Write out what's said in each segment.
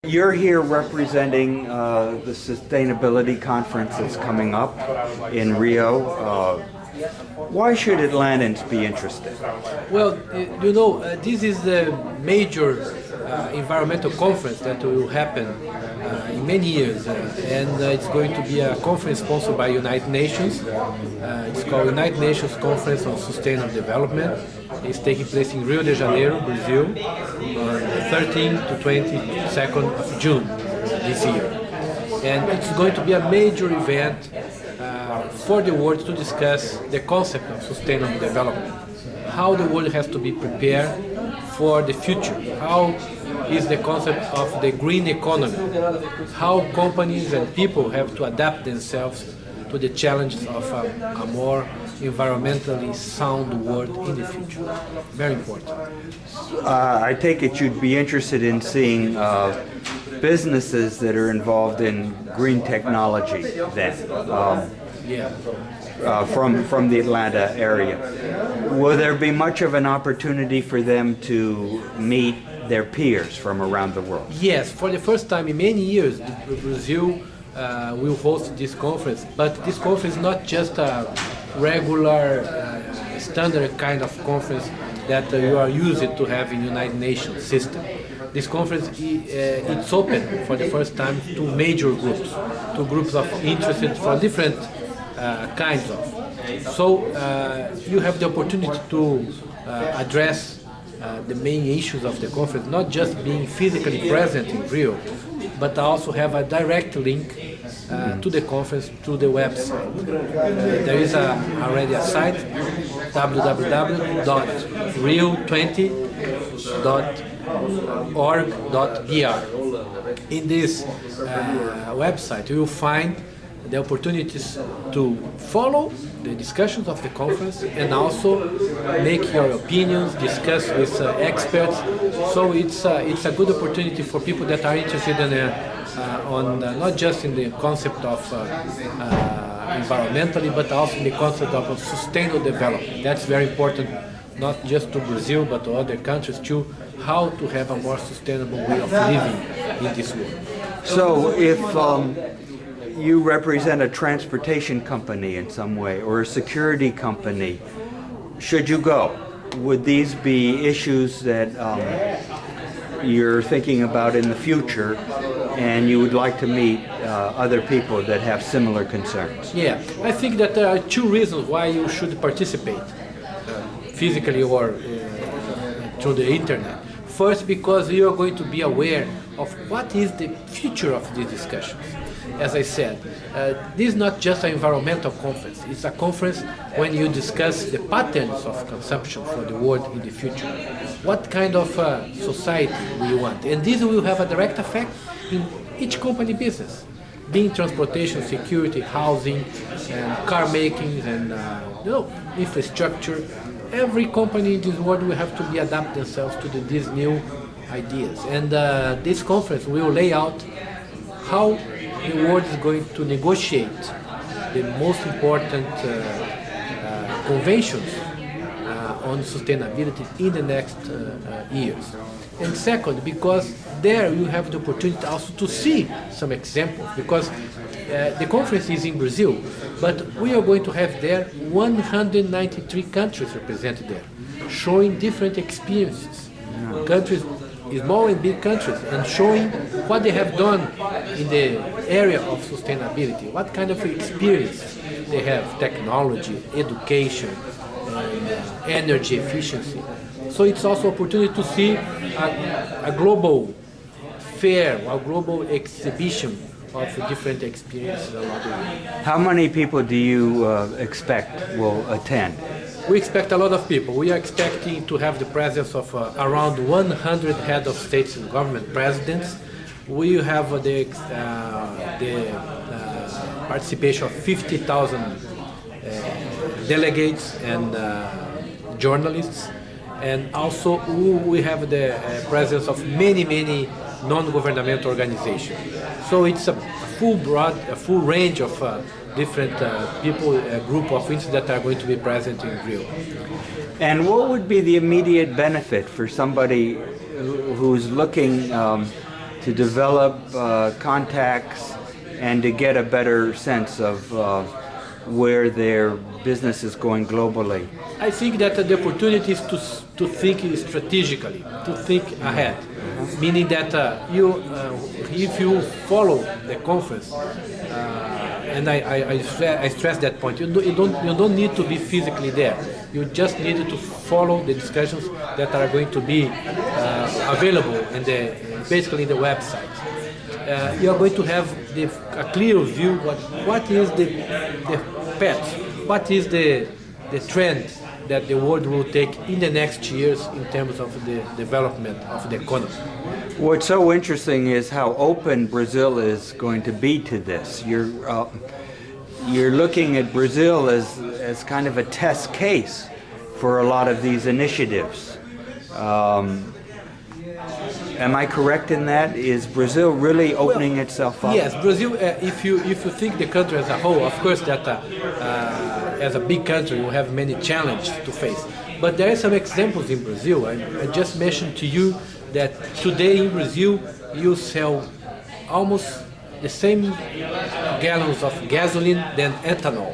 You're here representing the sustainability conference that's coming up in Rio. Why should Atlantans be interested? Well, this is the major environmental conference that will happen in many years, and it's going to be a conference sponsored by United Nations. It's called United Nations Conference on Sustainable Development. It's taking place in Rio de Janeiro, Brazil, on the 13th to 22nd of June this year. And it's going to be a major event for the world to discuss the concept of sustainable development, how the world has to be prepared for the future, how is the concept of the green economy, how companies and people have to adapt themselves to the challenges of a more environmentally sound world in the future. Very important. I take it you'd be interested in seeing businesses that are involved in green technology then. From the Atlanta area. Will there be much of an opportunity for them to meet their peers from around the world? Yes, for the first time in many years, Brazil will host this conference, but this conference is not just a regular, standard kind of conference that you are used to have in United Nations system. This conference it's open for the first time to major groups, to groups of interested from different kinds of. So you have the opportunity to address the main issues of the conference, not just being physically present in Rio, but also have a direct link to the conference through the website. There is already a site, www.rio20.org.br. In this website, you will find the opportunities to follow the discussions of the conference and also make your opinions, discuss with experts. So it's a good opportunity for people that are interested in not just in the concept of environmentally, but also in the concept of sustainable development. That's very important, not just to Brazil, but to other countries too, how to have a more sustainable way of living in this world. So if you represent a transportation company in some way or a security company, should you go? Would these be issues that you're thinking about in the future and you would like to meet other people that have similar concerns? Yeah, I think that there are two reasons why you should participate, physically or through the internet. First, because you are going to be aware of what is the future of these discussions. As I said, this is not just an environmental conference. It's a conference when you discuss the patterns of consumption for the world in the future. What kind of society we want. And this will have a direct effect in each company business, being transportation, security, housing, and car making, and infrastructure. Every company in this world will have to be adapt themselves to these new ideas. And this conference will lay out how the world is going to negotiate the most important conventions on sustainability in the next years. And second, because there you have the opportunity also to see some examples, because the conference is in Brazil, but we are going to have there 193 countries represented there, showing different experiences. Countries, small and big countries, and showing what they have done in the area of sustainability, what kind of experience they have, technology, education, energy efficiency. So it's also an opportunity to see a global fair, a global exhibition of different experiences around the world. How many people do you expect will attend? We expect a lot of people. We are expecting to have the presence of around 100 head of states and government presidents. We have the participation of 50,000 delegates and journalists, and also we have the presence of many non-governmental organizations. So it's a full range of different people, a group of interests that are going to be present in Rio. And what would be the immediate benefit for somebody who's looking to develop contacts and to get a better sense of where their business is going globally? I think that the opportunity is to think strategically, to think ahead, meaning that if you follow the conference, and I stress that point, you don't need to be physically there. You just need to follow the discussions that are going to be available basically in the website. You are going to have a clear view what is the path, what is the trend that the world will take in the next years in terms of the development of the economy. What's so interesting is how open Brazil is going to be to this. You're looking at Brazil as kind of a test case for a lot of these initiatives. Am I correct in that? Is Brazil really opening itself up? Yes, Brazil. If you think the country as a whole, of course that as a big country you have many challenges to face. But there are some examples in Brazil. I just mentioned to you that today in Brazil you sell almost the same gallons of gasoline than ethanol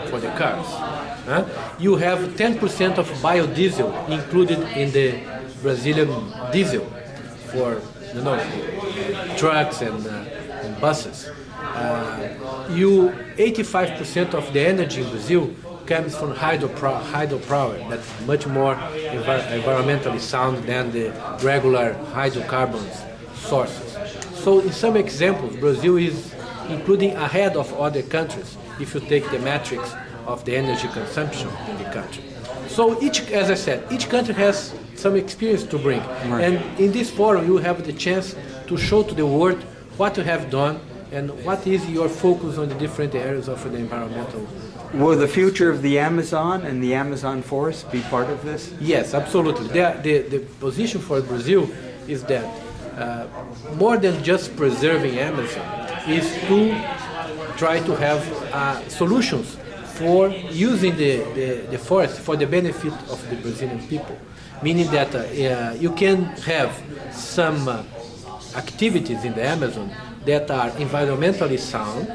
for the cars. You have 10% of biodiesel included in the Brazilian diesel for trucks and buses. 85% of the energy in Brazil comes from hydropower. That's much more environmentally sound than the regular hydrocarbons sources. So in some examples, Brazil is including ahead of other countries if you take the metrics of the energy consumption in the country. So as I said, each country has some experience to bring. Right. And in this forum, you have the chance to show to the world what you have done and what is your focus on the different areas of the environmental. Will the future of the Amazon and the Amazon forest be part of this? Yes, absolutely. The position for Brazil is that more than just preserving Amazon is to try to have solutions for using the forest for the benefit of the Brazilian people. Meaning that you can have some activities in the Amazon that are environmentally sound,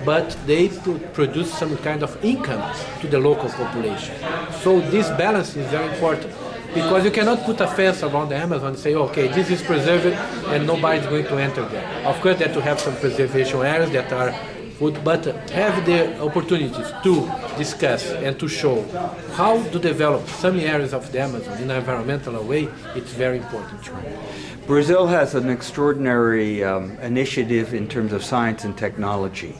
but they produce some kind of income to the local population. So this balance is very important, because you cannot put a fence around the Amazon and say, okay, this is preserved and nobody's going to enter there. Of course, that you have some preservation areas that are good, but have the opportunities to discuss and to show how to develop some areas of the Amazon in an environmental way, it's very important. Brazil has an extraordinary initiative in terms of science and technology.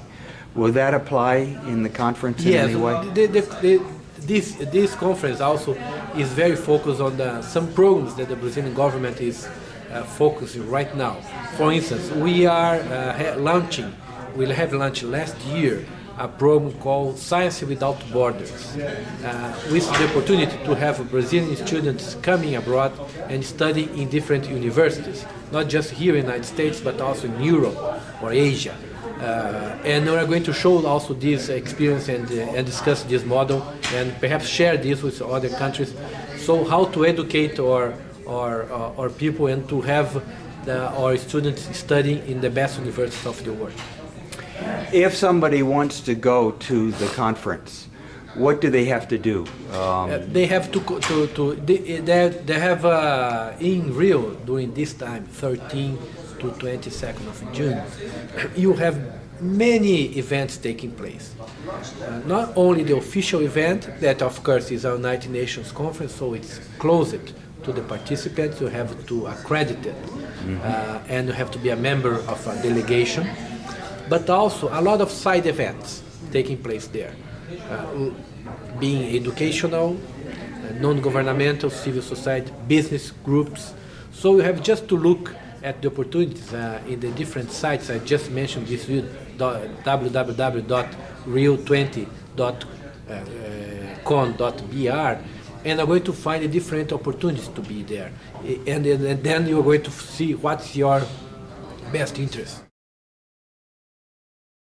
Will that apply in the conference in any way? This conference also is very focused on some programs that the Brazilian government is focusing right now. For instance, we are we'll have launched last year a program called Science Without Borders, with the opportunity to have Brazilian students coming abroad and studying in different universities, not just here in the United States, but also in Europe or Asia. And we are going to show also this experience and discuss this model and perhaps share this with other countries. So how to educate our people and to have our students studying in the best universities of the world. If somebody wants to go to the conference, what do they have to do? They have they have in Rio during this time, 13 to 22nd of June, you have many events taking place. Not only the official event, that of course is our United Nations Conference, so it's closed to the participants. You have to accredit it, and you have to be a member of a delegation. But also a lot of side events taking place there, being educational, non-governmental, civil society, business groups. So you have just to look at the opportunities in the different sites. I just mentioned this www.rio20.con.br, and are going to find the different opportunities to be there. And then you're going to see what's your best interest.